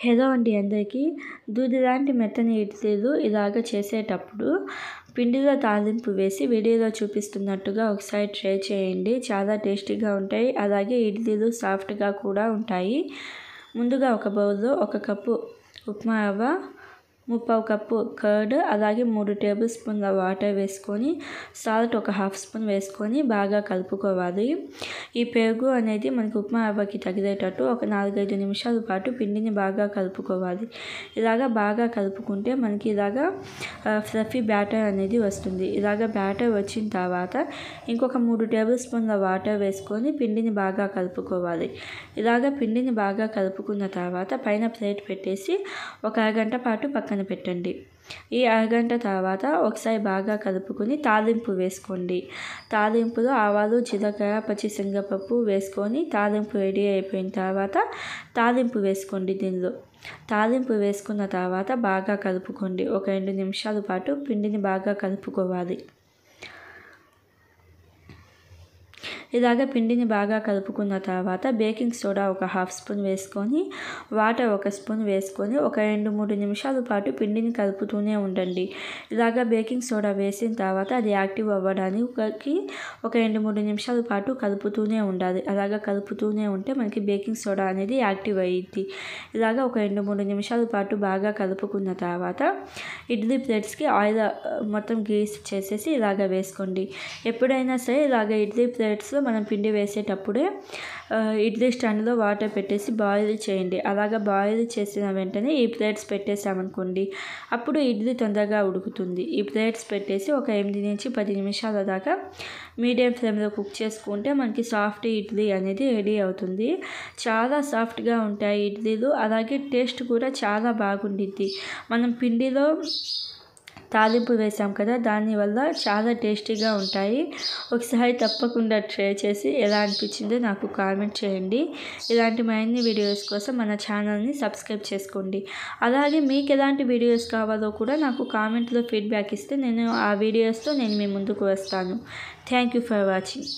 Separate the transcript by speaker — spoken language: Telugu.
Speaker 1: హలో అండి అందరికీ. దూది లాంటి మెత్తని ఇడ్లీలు ఇలాగ చేసేటప్పుడు పిండిలో తాలింపు వేసి వీడియోలో చూపిస్తున్నట్టుగా ఒకసారి ట్రై చేయండి. చాలా టేస్టీగా ఉంటాయి. అలాగే ఇడ్లీలు సాఫ్ట్గా కూడా ఉంటాయి. ముందుగా ఒక బౌల్లో 1 కప్పు ఉప్మా రవ్వ, 3/4 కప్పు కర్డ్, అలాగే 3 టేబుల్ స్పూన్ల వాటర్ వేసుకొని సాల్ట్ 1/2 స్పూన్ వేసుకొని బాగా కలుపుకోవాలి. ఈ పెరుగు అనేది మనకి ఉప్మా రవ్వకి తగిలేటట్టు ఒక 4-5 నిమిషాల పాటు పిండిని బాగా కలుపుకోవాలి. ఇలాగా బాగా కలుపుకుంటే మనకి ఇలాగా ఫ్లఫీ బ్యాటర్ అనేది వస్తుంది. ఇలాగ బ్యాటర్ వచ్చిన తర్వాత ఇంకొక 3 టేబుల్ స్పూన్ల వాటర్ వేసుకొని పిండిని బాగా కలుపుకోవాలి. ఇలాగ పిండిని బాగా కలుపుకున్న తర్వాత పైన ప్లేట్ పెట్టేసి ఒక అరగంట పాటు పక్కన పెట్టండి. ఈ అరగంట తర్వాత ఒకసారి బాగా కలుపుకొని తాలింపు వేసుకోండి. తాలింపులో ఆవాలు, జీలకర్ర, పచ్చిశనగపప్పు వేసుకొని తాలింపు రెడీ అయిపోయిన తర్వాత తాలింపు వేసుకోండి. దీనిలో తాలింపు వేసుకున్న తర్వాత బాగా కలుపుకోండి. ఒక 2 నిమిషాల పాటు పిండిని బాగా కలుపుకోవాలి. ఇలాగ పిండిని బాగా కలుపుకున్న తర్వాత బేకింగ్ సోడా 1/2 స్పూన్ వేసుకొని వాటర్ 1 స్పూన్ వేసుకొని ఒక 2-3 నిమిషాల పాటు పిండిని కలుపుతూనే ఉండండి. ఇలాగ బేకింగ్ సోడా వేసిన తర్వాత అది యాక్టివ్ అవ్వడానికి ఒక 2-3 నిమిషాల పాటు కలుపుతూనే ఉండాలి. అలాగ కలుపుతూనే ఉంటే మనకి బేకింగ్ సోడా అనేది యాక్టివ్ అయ్యిద్ది. ఇలాగ ఒక 2-3 నిమిషాల పాటు బాగా కలుపుకున్న తర్వాత ఇడ్లీ ప్లేట్స్కి ఆయిల్ మొత్తం గ్రీస్ చేసేసి ఇలాగ వేసుకోండి. ఎప్పుడైనా సరే ఇలాగ ఇడ్లీ ప్లేట్స్లో మనం పిండి వేసేటప్పుడే ఇడ్లీ స్టాండ్లో వాటర్ పెట్టేసి బాయిల్ చేయండి. అలాగా బాయిల్ చేసిన వెంటనే ఈ ప్లేట్స్ పెట్టేసామనుకోండి, అప్పుడు ఇడ్లీ తొందరగా ఉడుకుతుంది. ఈ ప్లేట్స్ పెట్టేసి ఒక 8-10 నిమిషాల దాకా మీడియం ఫ్లేమ్లో కుక్ చేసుకుంటే మనకి సాఫ్ట్ ఇడ్లీ అనేది రెడీ అవుతుంది. చాలా సాఫ్ట్గా ఉంటాయి ఇడ్లీలు, అలాగే టేస్ట్ కూడా చాలా బాగుండిద్ది. మనం పిండిలో తాలింపు వేసాం కదా, దానివల్ల చాలా టేస్టీగా ఉంటాయి. ఒకసారి తప్పకుండా ట్రై చేసి ఎలా అనిపించిందో నాకు కామెంట్ చేయండి. ఇలాంటి మరిన్ని వీడియోస్ కోసం మన ఛానల్ని సబ్స్క్రైబ్ చేసుకోండి. అలాగే మీకు ఎలాంటి వీడియోస్ కావాలో కూడా నాకు కామెంట్లో ఫీడ్బ్యాక్ ఇస్తే నేను ఆ వీడియోస్తో మీ ముందుకు వస్తాను. Thank you for watching.